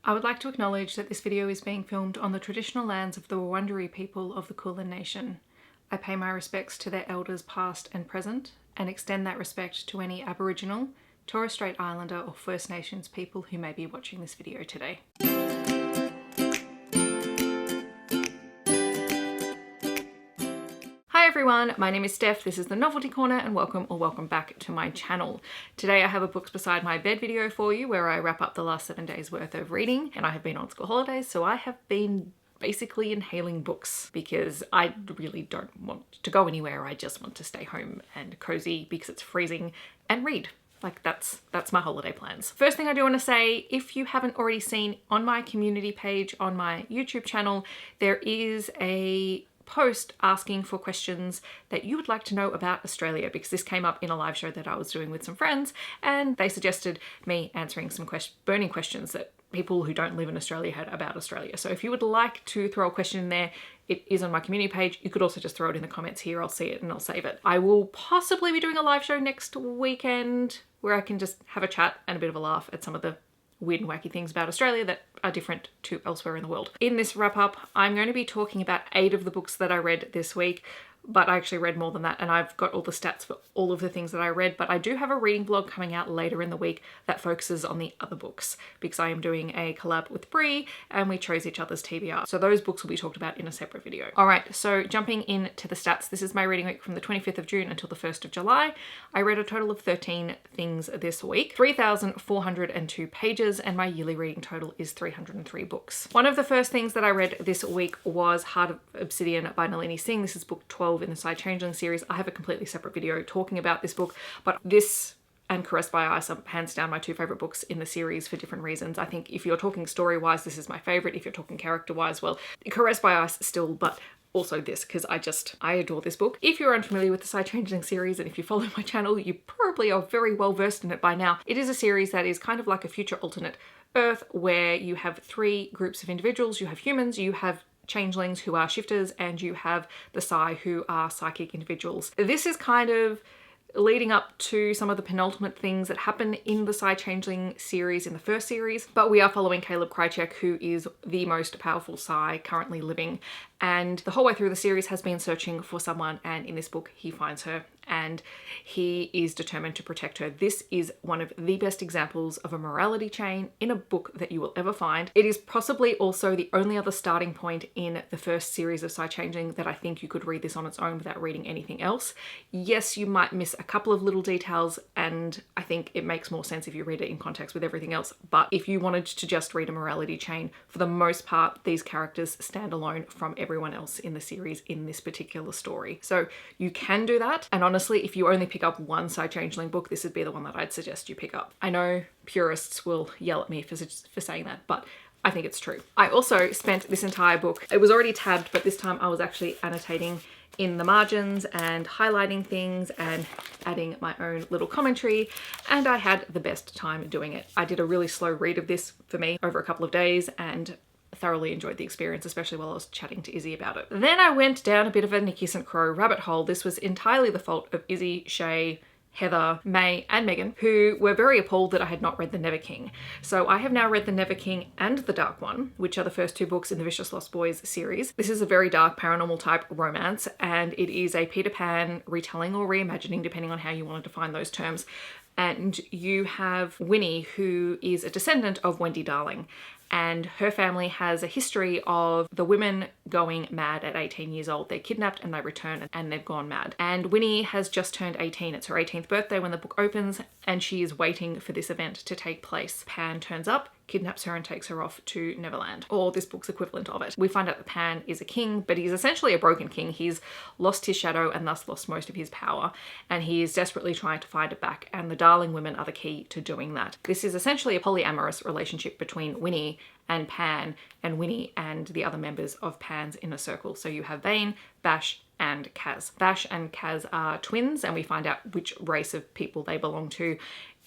I would like to acknowledge that this video is being filmed on the traditional lands of the Wurundjeri people of the Kulin Nation. I pay my respects to their elders past and present, and extend that respect to any Aboriginal, Torres Strait Islander or First Nations people who may be watching this video today. Hi everyone, my name is Steph, this is the Novelty Corner, and welcome back to my channel. Today I have a Books Beside My Bed video for you where I wrap up the last 7 days worth of reading, and I have been on school holidays, so I have been basically inhaling books because I really don't want to go anywhere. I just want to stay home and cozy because it's freezing and read. Like that's my holiday plans. First thing I do want to say, if you haven't already seen on my community page on my YouTube channel, there is a post asking for questions that you would like to know about Australia, because this came up in a live show that I was doing with some friends and they suggested me answering some burning questions that people who don't live in Australia had about Australia. So if you would like to throw a question in there, it is on my community page. You could also just throw it in the comments here. I'll see it and I'll save it. I will possibly be doing a live show next weekend where I can just have a chat and a bit of a laugh at some of the weird and wacky things about Australia that are different to elsewhere in the world. In this wrap up, I'm going to be talking about 8 of the books that I read this week, but I actually read more than that, and I've got all the stats for all of the things that I read, but I do have a reading blog coming out later in the week that focuses on the other books because I am doing a collab with Brie and we chose each other's TBR. So those books will be talked about in a separate video. All right, so jumping into the stats, this is my reading week from the 25th of June until the 1st of July. I read a total of 13 things this week, 3,402 pages, and my yearly reading total is 303 books. One of the first things that I read this week was Heart of Obsidian by Nikki St. This is book 12 in the Sci-Changeling series. I have a completely separate video talking about this book, but this and Caressed by Ice are hands down my 2 favorite books in the series for different reasons. I think if you're talking story-wise, this is my favorite. If you're talking character-wise, well, Caressed by Ice still, but also this, because I adore this book. If you're unfamiliar with the Sci-Changeling series, and if you follow my channel, you probably are very well versed in it by now. It is a series that is kind of like a future alternate Earth where you have 3 groups of individuals. You have humans, you have changelings who are shifters, and you have the Psi who are psychic individuals. This is kind of leading up to some of the penultimate things that happen in the Sci-Changeling series in the first series, but we are following Caleb Krychek, who is the most powerful Psi currently living, and the whole way through the series has been searching for someone, and in this book he finds her and he is determined to protect her. This is one of the best examples of a morality chain in a book that you will ever find. It is possibly also the only other starting point in the first series of Sci-Changeling that I think you could read this on its own without reading anything else. Yes, you might miss a couple of little details, and I think it makes more sense if you read it in context with everything else, but if you wanted to just read a morality chain, for the most part, these characters stand alone from everyone else in the series in this particular story. So you can do that, and honestly, if you only pick up one Sci-Changeling book, this would be the one that I'd suggest you pick up. I know purists will yell at me for saying that, but I think it's true. I also spent this entire book, it was already tabbed, but this time I was actually annotating in the margins and highlighting things and adding my own little commentary, and I had the best time doing it. I did a really slow read of this for me over a couple of days and thoroughly enjoyed the experience, especially while I was chatting to Izzy about it. Then I went down a bit of a Nikki St Crowe rabbit hole. This was entirely the fault of Izzy, Shay, Heather, May, and Megan, who were very appalled that I had not read The Never King. So I have now read The Never King and The Dark One, which are the first 2 books in the Vicious Lost Boys series. This is a very dark paranormal type romance, and it is a Peter Pan retelling or reimagining, depending on how you want to define those terms. And you have Winnie, who is a descendant of Wendy Darling, and her family has a history of the women going mad at 18 years old. They're kidnapped and they return and they've gone mad. And Winnie has just turned 18. It's her 18th birthday when the book opens, and she is waiting for this event to take place. Pan turns up, kidnaps her and takes her off to Neverland, or this book's equivalent of it. We find out that Pan is a king, but he's essentially a broken king. He's lost his shadow and thus lost most of his power, and he is desperately trying to find it back, and the Darling women are the key to doing that. This is essentially a polyamorous relationship between Winnie and Pan, and Winnie and the other members of Pan's inner circle. So you have Vane, Bash, and Kaz. Bash and Kaz are twins, and we find out which race of people they belong to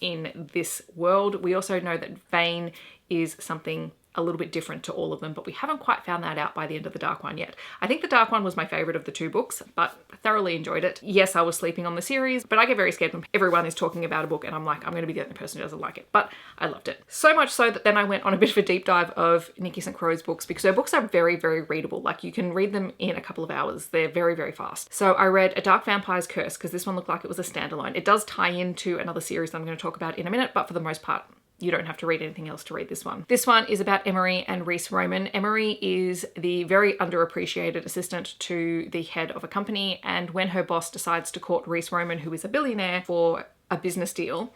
in this world. We also know that Vane is something a little bit different to all of them, but we haven't quite found that out by the end of the dark one yet. I think the dark one was my favorite of the two books, but thoroughly enjoyed it. Yes, I was sleeping on the series, but I get very scared when everyone is talking about a book and I'm like, I'm going to be the only person who doesn't like it, but I loved it. So much so that then I went on a bit of a deep dive of Nikki St. Crowe's books, because her books are very, very readable. Like, you can read them in a couple of hours. They're very, very fast. So I read A Dark Vampire's Curse, because this one looked like it was a standalone. It does tie into another series that I'm going to talk about in a minute, but for the most part, you don't have to read anything else to read this one. This one is about Emery and Rhys Roman. Emery is the very underappreciated assistant to the head of a company, and when her boss decides to court Rhys Roman, who is a billionaire, for a business deal,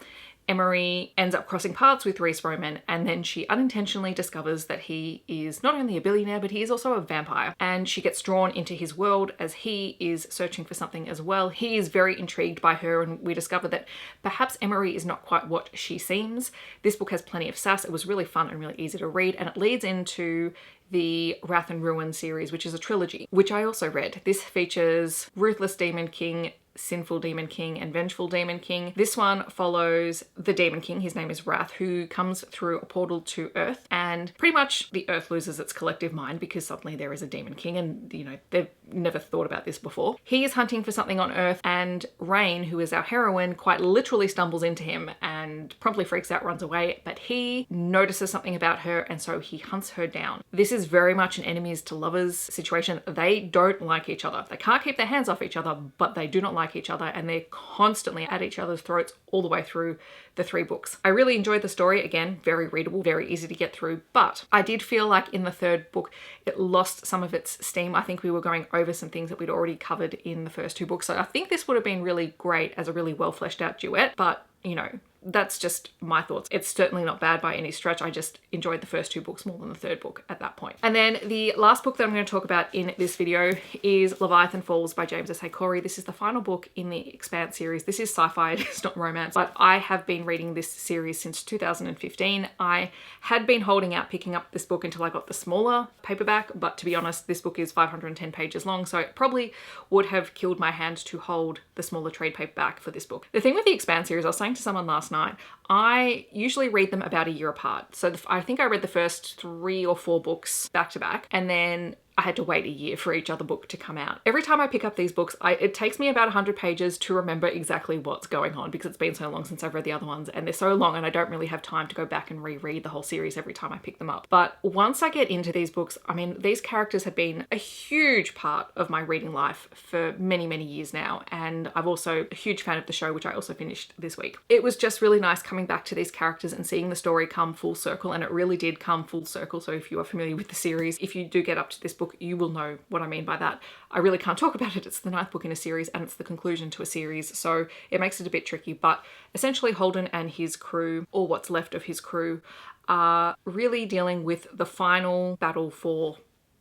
Emery ends up crossing paths with Rhys Roman, and then she unintentionally discovers that he is not only a billionaire, but he is also a vampire. And she gets drawn into his world as he is searching for something as well. He is very intrigued by her, and we discover that perhaps Emery is not quite what she seems. This book has plenty of sass. It was really fun and really easy to read, and it leads into the Wrath and Ruin series, which is a trilogy, which I also read. This features Ruthless Demon King, Sinful Demon King, and Vengeful Demon King. This one follows the Demon King, his name is Wrath, who comes through a portal to Earth, and pretty much the Earth loses its collective mind because suddenly there is a Demon King, and you know, they've never thought about this before. He is hunting for something on Earth, and Rain, who is our heroine, quite literally stumbles into him and promptly freaks out, runs away, but he notices something about her, and so he hunts her down. This is very much an enemies to lovers situation. They don't like each other. They can't keep their hands off each other, but they do not like each other, and they're constantly at each other's throats all the way through the 3 books. I really enjoyed the story. Again, very readable, very easy to get through, but I did feel like in the 3rd book it lost some of its steam. I think we were going over some things that we'd already covered in the first 2 books, so I think this would have been really great as a really well fleshed out duet, but you know, that's just my thoughts. It's certainly not bad by any stretch. I just enjoyed the first 2 books more than the 3rd book at that point. And then the last book that I'm going to talk about in this video is Leviathan Falls by James S. A. Corey. This is the final book in the Expanse series. This is sci-fi, it's not romance, but I have been reading this series since 2015. I had been holding out picking up this book until I got the smaller paperback, but to be honest, this book is 510 pages long, so it probably would have killed my hand to hold the smaller trade paperback for this book. The thing with the Expanse series, I was saying to someone last night, I usually read them about a year apart. So I think I read the first 3 or 4 books back to back, and then I had to wait a year for each other book to come out. Every time I pick up these books, it takes me about 100 pages to remember exactly what's going on, because it's been so long since I've read the other ones, and they're so long and I don't really have time to go back and reread the whole series every time I pick them up. But once I get into these books, I mean, these characters have been a huge part of my reading life for many, many years now, and I'm also a huge fan of the show, which I also finished this week. It was just really nice coming back to these characters and seeing the story come full circle, and it really did come full circle. So if you are familiar with the series, if you do get up to this book, you will know what I mean by that. I really can't talk about it. It's the 9th book in a series, and it's the conclusion to a series, so it makes it a bit tricky. But essentially Holden and his crew, or what's left of his crew, are really dealing with the final battle for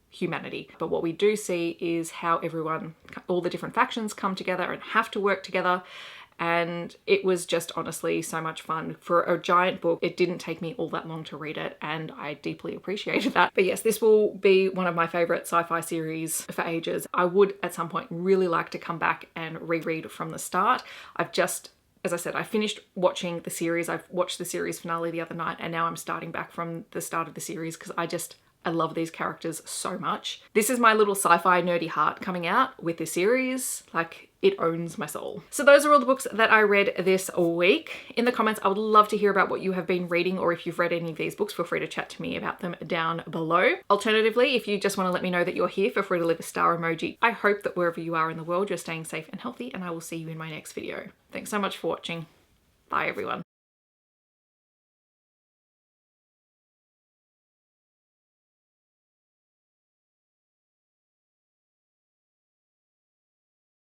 humanity. But what we do see is how everyone, all the different factions, come together and have to work together. And it was just honestly so much fun. For a giant book, it didn't take me all that long to read it, and I deeply appreciated that. But yes, this will be one of my favorite sci-fi series for ages. I would at some point really like to come back and reread from the start. As I said, I finished watching the series. I've watched the series finale the other night, and now I'm starting back from the start of the series because I love these characters so much. This is my little sci-fi nerdy heart coming out with this series. Like, it owns my soul. So those are all the books that I read this week. In the comments, I would love to hear about what you have been reading, or if you've read any of these books, feel free to chat to me about them down below. Alternatively, if you just want to let me know that you're here, feel free to leave a star emoji. I hope that wherever you are in the world, you're staying safe and healthy, and I will see you in my next video. Thanks so much for watching. Bye everyone.